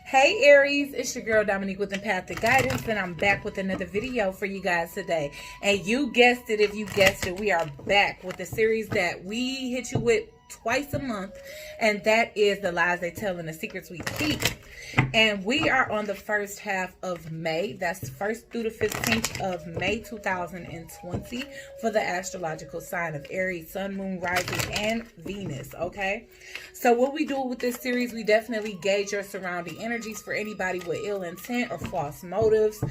Hey Aries, it's your girl Dominique with Empathic Guidance, and I'm back with another video for you guys today. And you guessed it, if you guessed it, we are back with the series that we hit you with twice a month, and that is The Lies They Tell and the Secrets We Keep. And we are on the first half of May. That's 1st through the 15th of May 2020 for the astrological sign of Aries, Sun, Moon, Rising, and Venus. Okay, so what we do with this series, we definitely gauge your surrounding energies for anybody with ill intent or false motives,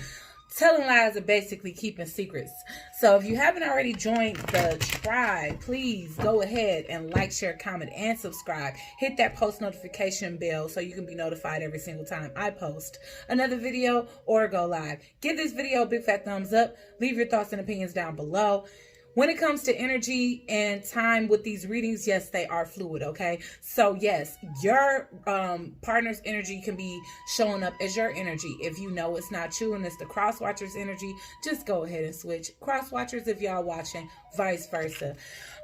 telling lies, or basically keeping secrets. So if you haven't already joined the tribe, please go ahead and like, share, comment, and subscribe. Hit that post notification bell so you can be notified every single time I post another video or go live. Give this video a big fat thumbs up. Leave your thoughts and opinions down below. When it comes to energy and time with these readings, yes, they are fluid, okay? So, yes, your partner's energy can be showing up as your energy. If you know it's not you and it's the cross-watcher's energy, just go ahead and switch. Cross-watchers, if y'all watching, vice versa.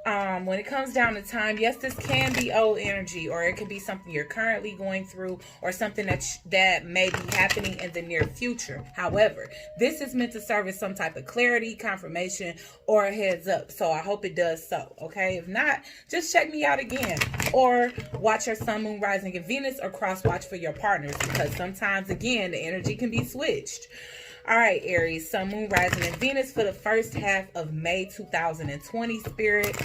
When it comes down to time, yes, this can be old energy, or it could be something you're currently going through, or something that may be happening in the near future. However, this is meant to serve as some type of clarity, confirmation, or a heads up. So I hope it does so, okay? If not, just check me out again, or watch your Sun, Moon, Rising, and Venus, or cross-watch for your partners, because sometimes, again, the energy can be switched. All right, Aries, Sun, Moon, Rising, and Venus for the first half of May 2020, Spirit.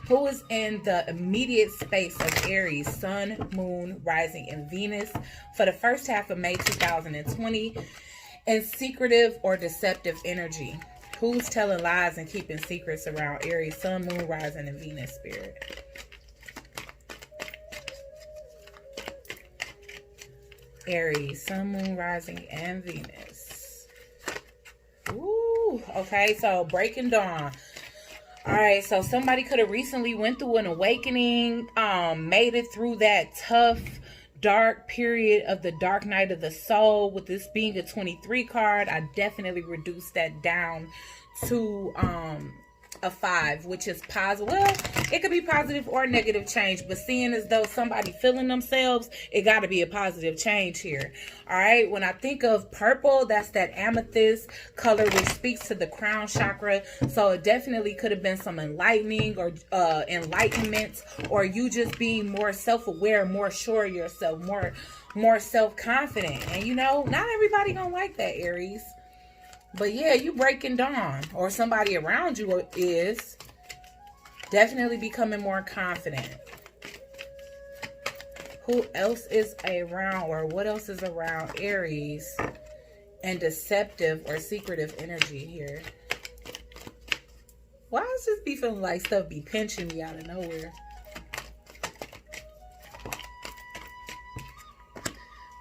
Who is in the immediate space of Aries, Sun, Moon, Rising, and Venus for the first half of May 2020 in secretive or deceptive energy? Who's telling lies and keeping secrets around Aries, Sun, Moon, Rising, and Venus, Spirit? Aries, Sun, Moon, Rising, and Venus. Ooh, okay, so breaking dawn. All right, so somebody could have recently went through an awakening, made it through that tough, dark period of the dark night of the soul. With this being a 23 card, I definitely reduced that down to a 5, which is positive. Well, it could be positive or negative change, but seeing as though somebody feeling themselves, it got to be a positive change here. All right, when I think of purple, that's that amethyst color, which speaks to the crown chakra. So it definitely could have been some enlightening or enlightenment, or you just being more self-aware, more sure of yourself, more self-confident. And you know, not everybody gonna like that, Aries. But yeah, you breaking dawn, or somebody around you is definitely becoming more confident. Who else is around, or what else is around Aries and deceptive or secretive energy here? Why is this be feeling like stuff be pinching me out of nowhere?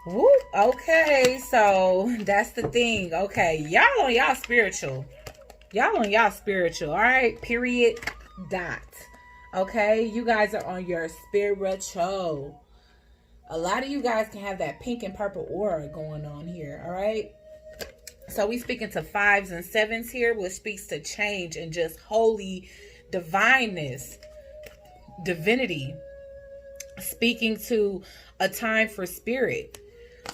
Whoop, okay, so that's the thing. Okay, y'all on y'all spiritual. Y'all on y'all spiritual, all right? Period, dot. Okay, you guys are on your spiritual. A lot of you guys can have that pink and purple aura going on here, all right? So we speaking to 5s and 7s here, which speaks to change and just holy divineness, divinity. Speaking to a time for spirit.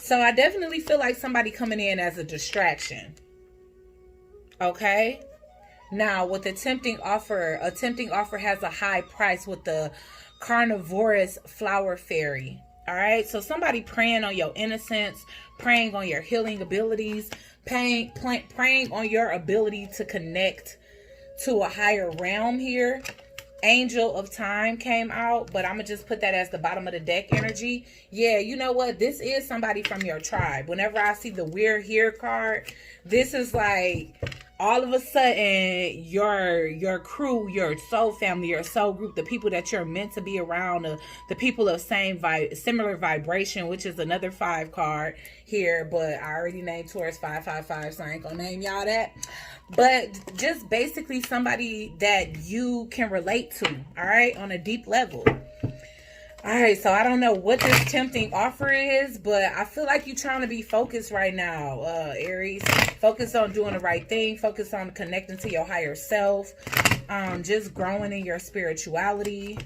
So I definitely feel like somebody coming in as a distraction. Okay. Now with a tempting offer has a high price with the carnivorous flower fairy. All right. So somebody praying on your innocence, praying on your healing abilities, praying on your ability to connect to a higher realm here. Angel of Time came out, but I'm going to just put that as the bottom of the deck energy. Yeah, you know what? This is somebody from your tribe. Whenever I see the We're Here card, this is like all of a sudden your crew, your soul family, your soul group, the people that you're meant to be around, the people of similar vibration, which is another 5 card here, but I already named Taurus 555, so I ain't gonna name y'all that. But just basically somebody that you can relate to, all right, on a deep level. All right, so I don't know what this tempting offer is, but I feel like you're trying to be focused right now, Aries. Focus on doing the right thing. Focus on connecting to your higher self. Just growing in your spirituality.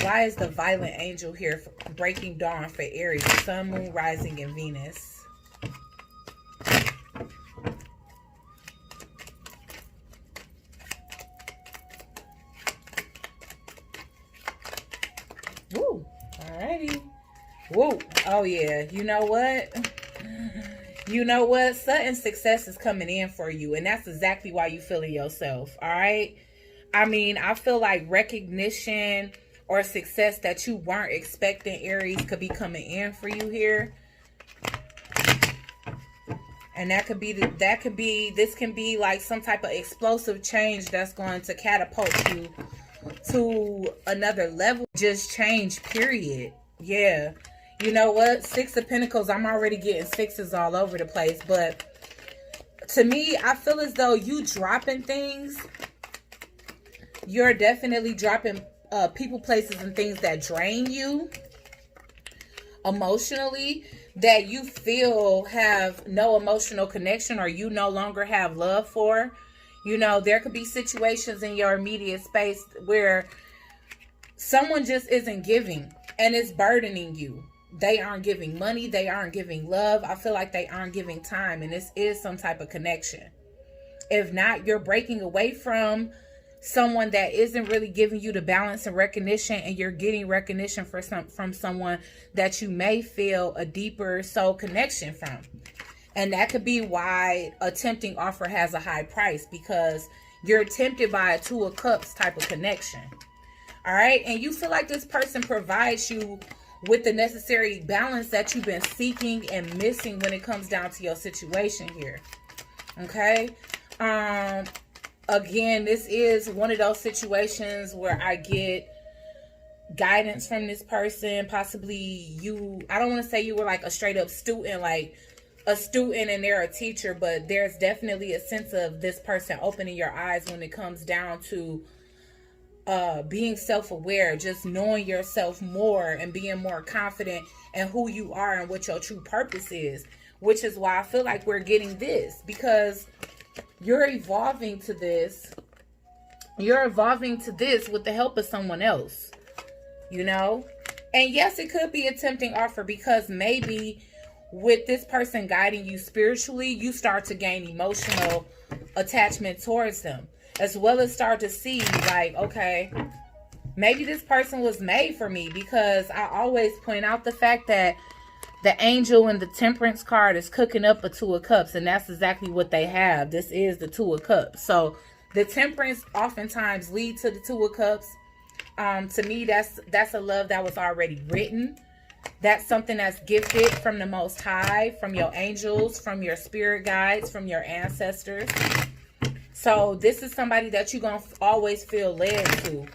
Why is the violent angel here for breaking dawn for Aries, sun, moon, rising, and Venus? Woo. Alrighty. Woo. Oh, yeah. You know what? You know what? Sudden success is coming in for you. And that's exactly why you feeling yourself. All right? I mean, I feel like recognition or success that you weren't expecting, Aries, could be coming in for you here. And this can be like some type of explosive change that's going to catapult you to another level. Just change, period. Yeah. You know what? Six of Pentacles, I'm already getting sixes all over the place. But to me, I feel as though you dropping things. You're definitely dropping people, places, and things that drain you emotionally, that you feel have no emotional connection or you no longer have love for. You know, there could be situations in your immediate space where someone just isn't giving and it's burdening you. They aren't giving money. They aren't giving love. I feel like they aren't giving time, and this is some type of connection. If not, you're breaking away from someone that isn't really giving you the balance and recognition, and you're getting recognition from someone that you may feel a deeper soul connection from. And that could be why a tempting offer has a high price, because you're tempted by a Two of Cups type of connection. All right. And you feel like this person provides you with the necessary balance that you've been seeking and missing when it comes down to your situation here. Okay. Again, this is one of those situations where I get guidance from this person. Possibly you, I don't want to say you were like a straight up student, like a student and they're a teacher, but there's definitely a sense of this person opening your eyes when it comes down to being self-aware, just knowing yourself more and being more confident in who you are and what your true purpose is, which is why I feel like we're getting this, because you're evolving to this. You're evolving to this with the help of someone else, you know? And yes, it could be a tempting offer, because maybe with this person guiding you spiritually, you start to gain emotional attachment towards them, as well as start to see like, okay, maybe this person was made for me, because I always point out the fact that the angel and the temperance card is cooking up a Two of Cups, and that's exactly what they have. This is the Two of Cups. So the temperance oftentimes lead to the Two of Cups. To me, that's a love that was already written. That's something that's gifted from the Most High, from your angels, from your spirit guides, from your ancestors. So this is somebody that you're going to always feel led to.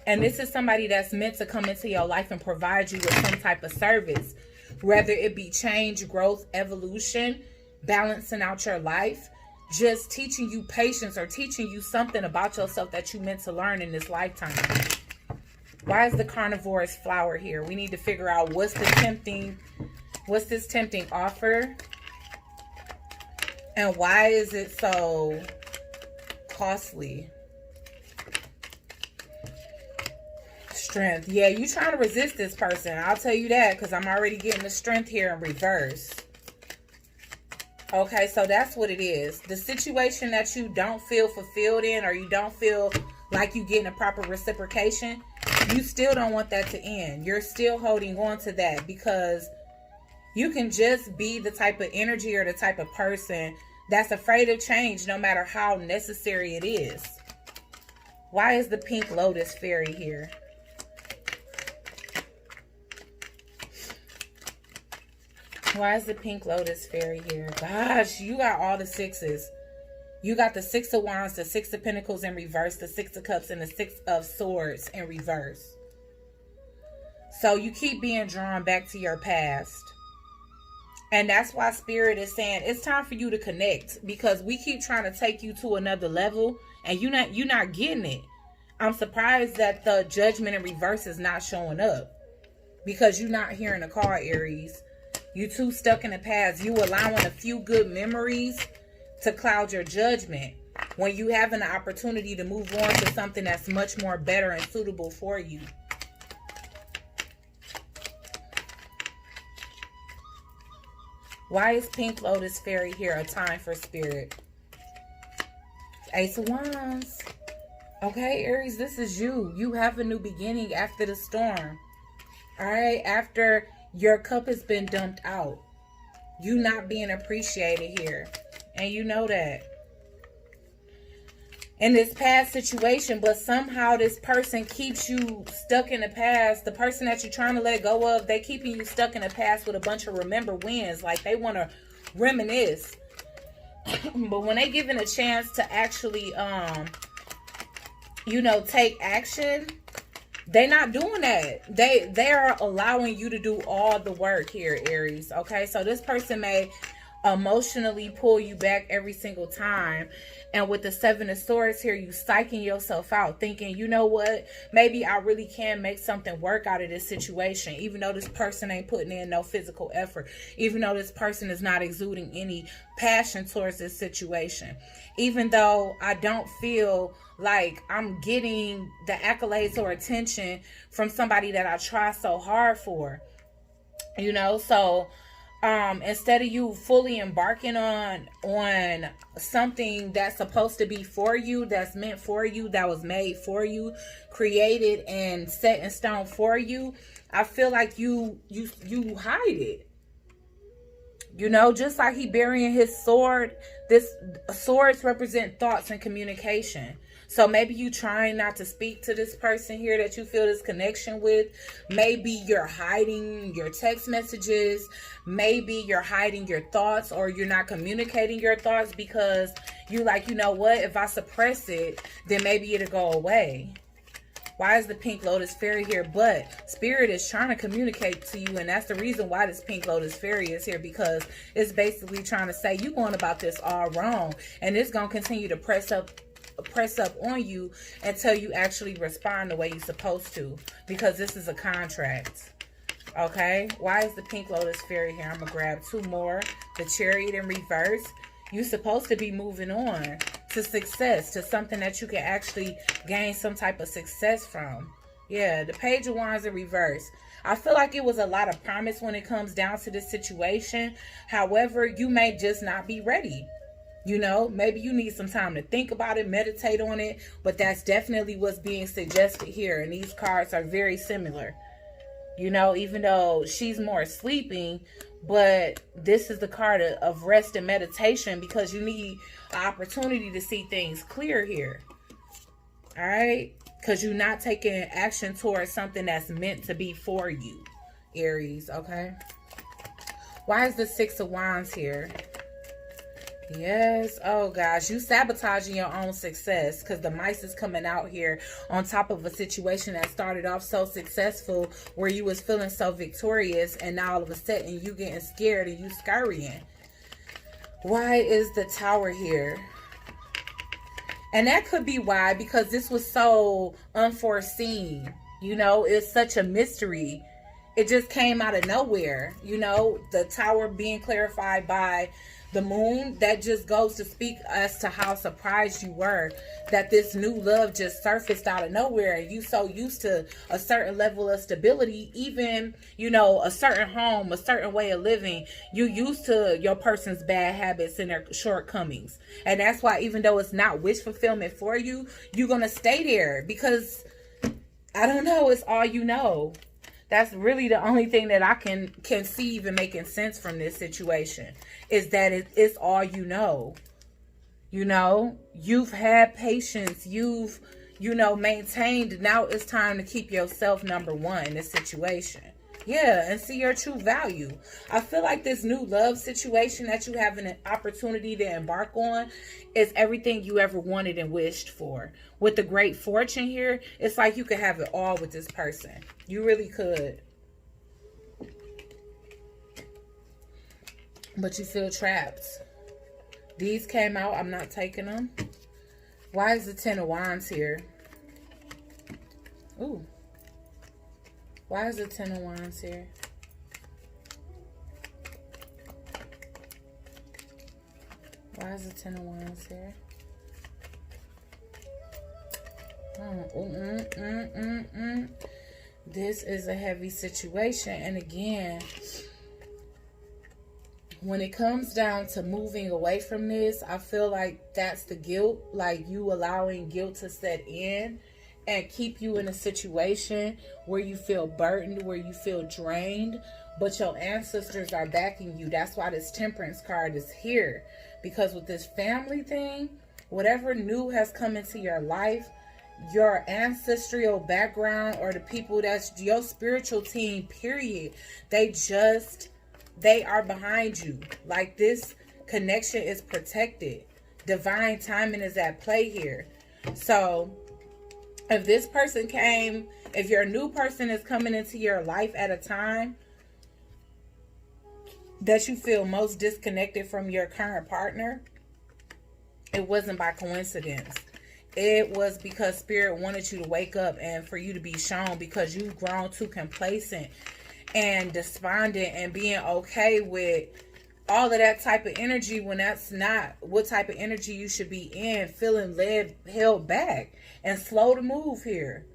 And this is somebody that's meant to come into your life and provide you with some type of service, whether it be change, growth, evolution, balancing out your life, just teaching you patience, or teaching you something about yourself that you meant to learn in this lifetime. Why is the carnivorous flower here? We need to figure out what's this tempting offer, and why is it so costly? Strength. Yeah, you trying to resist this person. I'll tell you that, because I'm already getting the strength here in reverse. Okay, so that's what it is. The situation that you don't feel fulfilled in, or you don't feel like you getting a proper reciprocation, you still don't want that to end. You're still holding on to that, because you can just be the type of energy or the type of person that's afraid of change, no matter how necessary it is. Why is the pink lotus fairy here? Why is the pink lotus fairy here? Gosh, you got all the sixes. You got the Six of Wands, the Six of Pentacles in reverse, the Six of Cups, and the Six of Swords in reverse. So you keep being drawn back to your past. And that's why Spirit is saying it's time for you to connect, because we keep trying to take you to another level and you're not getting it. I'm surprised that the Judgment in reverse is not showing up, because you're not hearing the call, Aries. You too stuck in the past. You allowing a few good memories to cloud your judgment when you have an opportunity to move on to something that's much more better and suitable for you. Why is Pink Lotus Fairy here a time for spirit? Ace of Wands. Okay, Aries, this is you. You have a new beginning after the storm. All right, after your cup has been dumped out. You not being appreciated here. And you know that. In this past situation, but somehow this person keeps you stuck in the past. The person that you're trying to let go of, they keeping you stuck in the past with a bunch of remember wins. Like they want to reminisce. But when they given a chance to actually, you know, take action, they're not doing that. They are allowing you to do all the work here, Aries. Okay, so this person may emotionally pull you back every single time. And with the Seven of Swords here, you psyching yourself out, thinking, you know what, maybe I really can make something work out of this situation, even though this person ain't putting in no physical effort, even though this person is not exuding any passion towards this situation, even though I don't feel like I'm getting the accolades or attention from somebody that I try so hard for, you know. So instead of you fully embarking on something that's supposed to be for you, that's meant for you, that was made for you, created and set in stone for you, I feel like you hide it. You know, just like he burying his sword. This swords represent thoughts and communication. So maybe you trying not to speak to this person here that you feel this connection with. Maybe you're hiding your text messages. Maybe you're hiding your thoughts, or you're not communicating your thoughts because you like, you know what, if I suppress it, then maybe it'll go away. Why is the Pink Lotus Fairy here? But Spirit is trying to communicate to you, and that's the reason why this Pink Lotus Fairy is here, because it's basically trying to say you going about this all wrong, and it's going to continue to press up on you until you actually respond the way you're supposed to, because this is a contract. Okay, why is the Pink Lotus Fairy here? I'm gonna grab two more. The Chariot in reverse. You're supposed to be moving on to success, to something that you can actually gain some type of success from. Yeah, the Page of Wands in reverse. I feel like it was a lot of promise when it comes down to this situation. However, you may just not be ready. You know, maybe you need some time to think about it, meditate on it, but that's definitely what's being suggested here. And these cards are very similar. You know, even though she's more sleeping, but this is the card of rest and meditation, because you need an opportunity to see things clear here. All right? Because you're not taking action towards something that's meant to be for you, Aries, okay? Why is the Six of Wands here? Yes. Oh gosh, you sabotaging your own success, because the mice is coming out here on top of a situation that started off so successful, where you was feeling so victorious, and now all of a sudden you getting scared and you scurrying. Why is the Tower here? And that could be why, because this was so unforeseen. You know, it's such a mystery. It just came out of nowhere. You know, the Tower being clarified by the moon, that just goes to speak as to how surprised you were that this new love just surfaced out of nowhere. And you so used to a certain level of stability, even, you know, a certain home, a certain way of living. You used to your person's bad habits and their shortcomings. And that's why, even though it's not wish fulfillment for you, you're going to stay there because, I don't know, it's all you know. That's really the only thing that I can conceive and making sense from this situation, is that it's all you know. You know, you've had patience. You've, you know, maintained. Now it's time to keep yourself number one in this situation. Yeah, and see your true value. I feel like this new love situation that you have an opportunity to embark on is everything you ever wanted and wished for. With the Great Fortune here, it's like you could have it all with this person. You really could. But you feel trapped. These came out. I'm not taking them. Why is the Ten of Wands here? Ooh. Why is the Ten of Wands here? Why is the Ten of Wands here? This is a heavy situation. And again, when it comes down to moving away from this, I feel like that's the guilt, like you allowing guilt to set in and keep you in a situation where you feel burdened, where you feel drained, but your ancestors are backing you. That's why this Temperance card is here, because with this family thing, whatever new has come into your life, your ancestral background, or the people that's your spiritual team, period, they are behind you. Like, this connection is protected. Divine timing is at play here. So if this person came, if your new person is coming into your life at a time that you feel most disconnected from your current partner, it wasn't by coincidence. It was because Spirit wanted you to wake up and for you to be shown, because you've grown too complacent and despondent and being okay with all of that type of energy, when that's not what type of energy you should be in, feeling held back and slow to move here.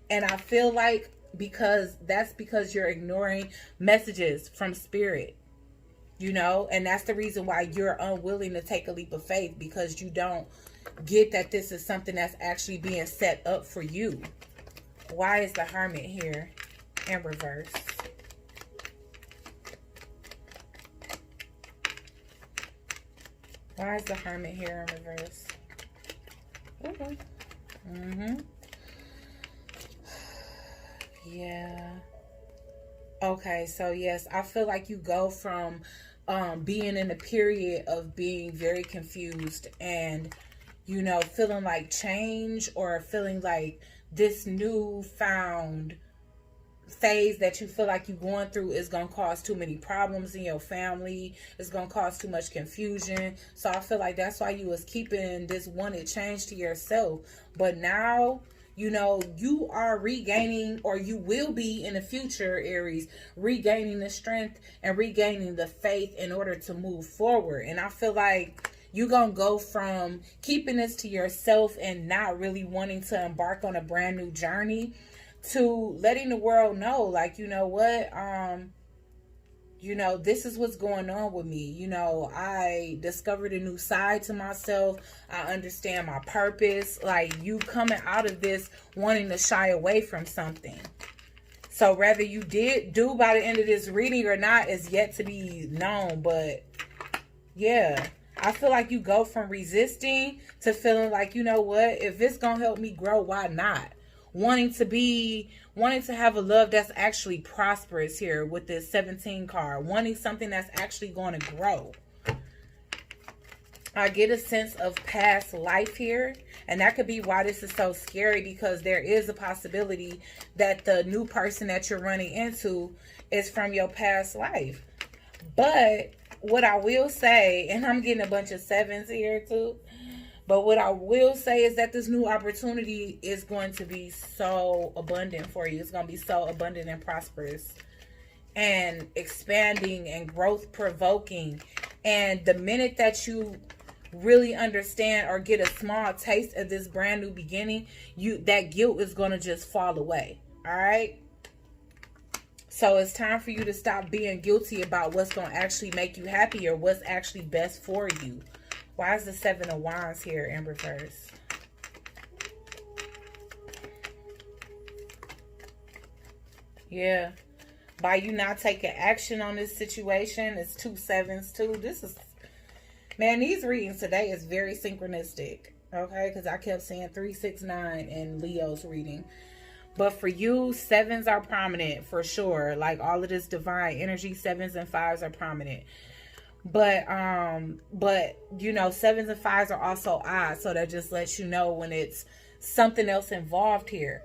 And I feel like because you're ignoring messages from Spirit, you know, and that's the reason why you're unwilling to take a leap of faith, because you don't get that this is something that's actually being set up for you. Why is the Hermit here in reverse? Why is the Hermit here in reverse? Okay. Yeah. Okay, so yes, I feel like you go from being in a period of being very confused and, you know, feeling like change, or feeling like this newfound phase that you feel like you're going through is going to cause too many problems in your family. It's going to cause too much confusion. So I feel like that's why you was keeping this wanted change to yourself. But now, you know, you are regaining, or you will be in the future, Aries, regaining the strength and regaining the faith in order to move forward. And I feel like you're going to go from keeping this to yourself and not really wanting to embark on a brand new journey to letting the world know, like, you know what, you know, this is what's going on with me. You know, I discovered a new side to myself. I understand my purpose. Like, you coming out of this wanting to shy away from something. So whether you did do by the end of this reading or not is yet to be known. But yeah, I feel like you go from resisting to feeling like, you know what, if it's going to help me grow, why not? Wanting to have a love that's actually prosperous here with this 17 card. Wanting something that's actually going to grow. I get a sense of past life here. And that could be why this is so scary, because there is a possibility that the new person that you're running into is from your past life. But what I will say, and I'm getting a bunch of sevens here too, but what I will say is that this new opportunity is going to be so abundant for you. It's going to be so abundant and prosperous and expanding and growth provoking. And the minute that you really understand or get a small taste of this brand new beginning, that guilt is going to just fall away. All right. So it's time for you to stop being guilty about what's going to actually make you happy or what's actually best for you. Why is the 7 of Wands here in reverse? Yeah. By you not taking action on this situation, it's 2 sevens too. This is, man, these readings today is very synchronistic. Okay, because I kept saying 3, 6, 9 in Leo's reading. But for you, sevens are prominent for sure. Like all of this divine energy, 7s and 5s are prominent. But you know, 7s and 5s are also odd. So that just lets you know when it's something else involved here.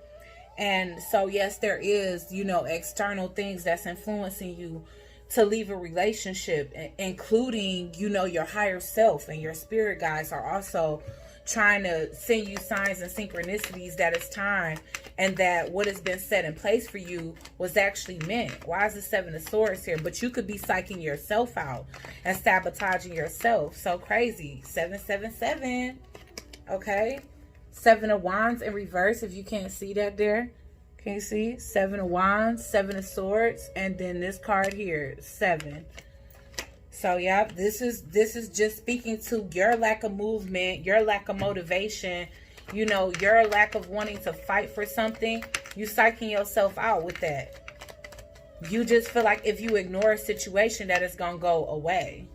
And so, yes, there is, you know, external things that's influencing you to leave a relationship, including, you know, your higher self and your spirit guides are also trying to send you signs and synchronicities that it's time, and that what has been set in place for you was actually meant. Why is the 7 of Swords here? But you could be psyching yourself out and sabotaging yourself. So crazy. 777. Okay. 7 of Wands in reverse. If you can't see that there. Can you see? 7 of Wands, 7 of Swords, and then this card here, 7. So yeah, this is just speaking to your lack of movement, your lack of motivation, you know, your lack of wanting to fight for something. You psyching yourself out with that. You just feel like if you ignore a situation that it's gonna go away.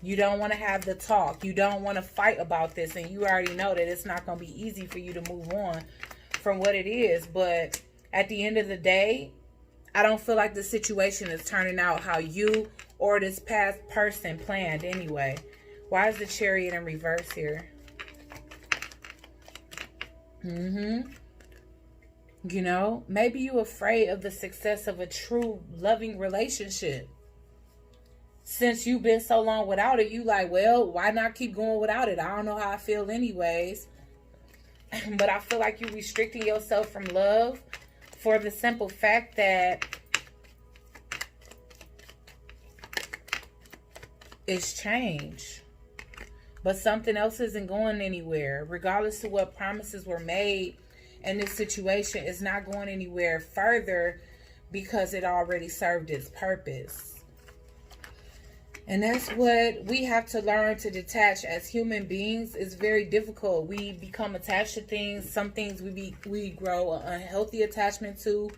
You don't want to have the talk. You don't want to fight about this, and you already know that it's not going to be easy for you to move on from what it is. But at the end of the day, I don't feel like the situation is turning out how you or this past person planned anyway. Why is the Chariot in reverse here? You know, maybe you're afraid of the success of a true loving relationship. Since you've been so long without it, you like, well, why not keep going without it? I don't know how I feel anyways. But I feel like you're restricting yourself from love for the simple fact that it's change. But something else isn't going anywhere. Regardless of what promises were made in this situation, it's not going anywhere further because it already served its purpose. And that's what we have to learn to detach as human beings. It's very difficult. We become attached to things. Some things we grow an unhealthy attachment to.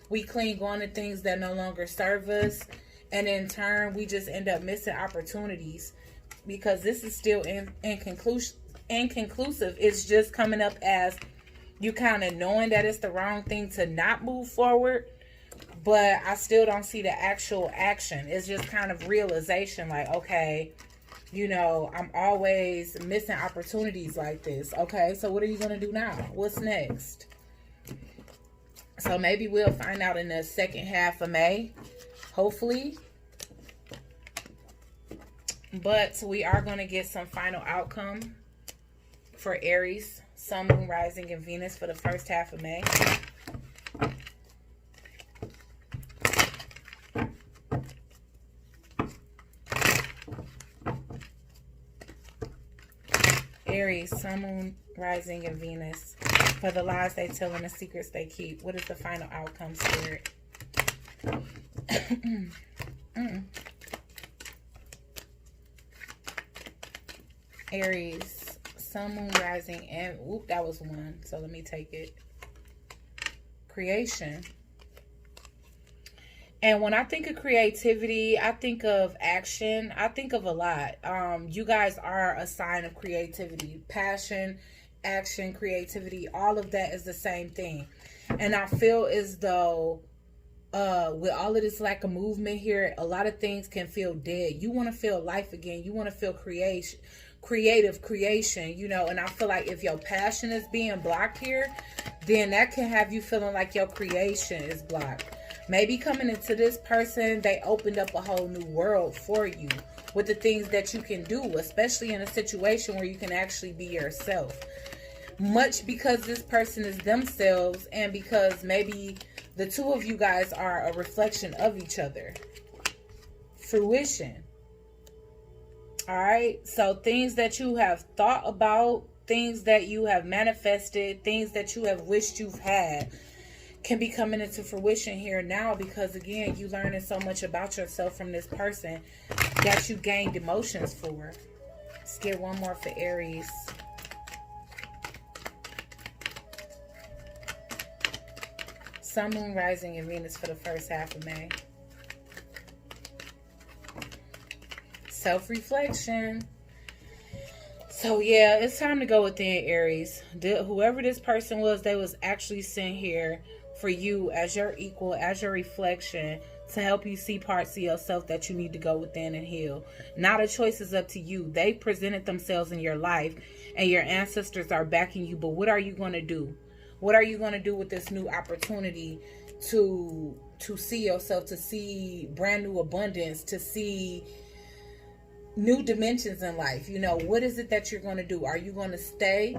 We cling on to things that no longer serve us. And in turn, we just end up missing opportunities. Because this is still inconclusive. It's just coming up as you kind of knowing that it's the wrong thing to not move forward. But I still don't see the actual action. It's just kind of realization like, okay, you know, I'm always missing opportunities like this. Okay, so what are you going to do now? What's next? So maybe we'll find out in the second half of May, hopefully. But we are going to get some final outcome for Aries, Sun, Moon, Rising, and Venus for the first half of May. Aries, Sun, Moon, Rising, and Venus. For the lies they tell and the secrets they keep. What is the final outcome, Spirit? Aries, Sun, Moon, Rising, and... Oop, that was one. So let me take it. Creation. And when I think of creativity, I think of action. I think of a lot. You guys are a sign of creativity. Passion, action, creativity, all of that is the same thing. And I feel as though with all of this lack of movement here, a lot of things can feel dead. You want to feel life again. You want to feel creative creation, you know. And I feel like if your passion is being blocked here, then that can have you feeling like your creation is blocked. Maybe coming into this person, they opened up a whole new world for you with the things that you can do, especially in a situation where you can actually be yourself. Much because this person is themselves, and because maybe the two of you guys are a reflection of each other. Fruition. All right. So things that you have thought about, things that you have manifested, things that you have wished you've had, can be coming into fruition here now, because again, you learning so much about yourself from this person that you gained emotions for. Let's get one more for Aries. Sun, Moon, Rising, and Venus for the first half of May. Self-reflection. So yeah, it's time to go within, Aries. Whoever this person was, they was actually sent here for you as your equal, as your reflection, to help you see parts of yourself that you need to go within and heal. Now the choice is up to you. They presented themselves in your life and your ancestors are backing you. But what are you going to do? What are you going to do with this new opportunity to see yourself, to see brand new abundance, to see new dimensions in life? You know, what is it that you're going to do? Are you going to stay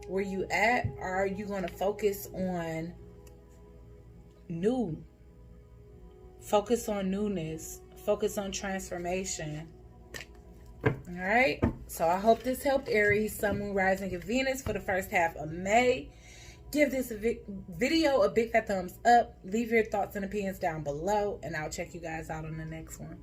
where you at? Or are you going to focus on new? Focus on newness. Focus on transformation. All right. So I hope this helped, Aries, Sun, Moon, Rising, and Venus for the first half of May. Give this video a big fat thumbs up. Leave your thoughts and opinions down below, and I'll check you guys out on the next one.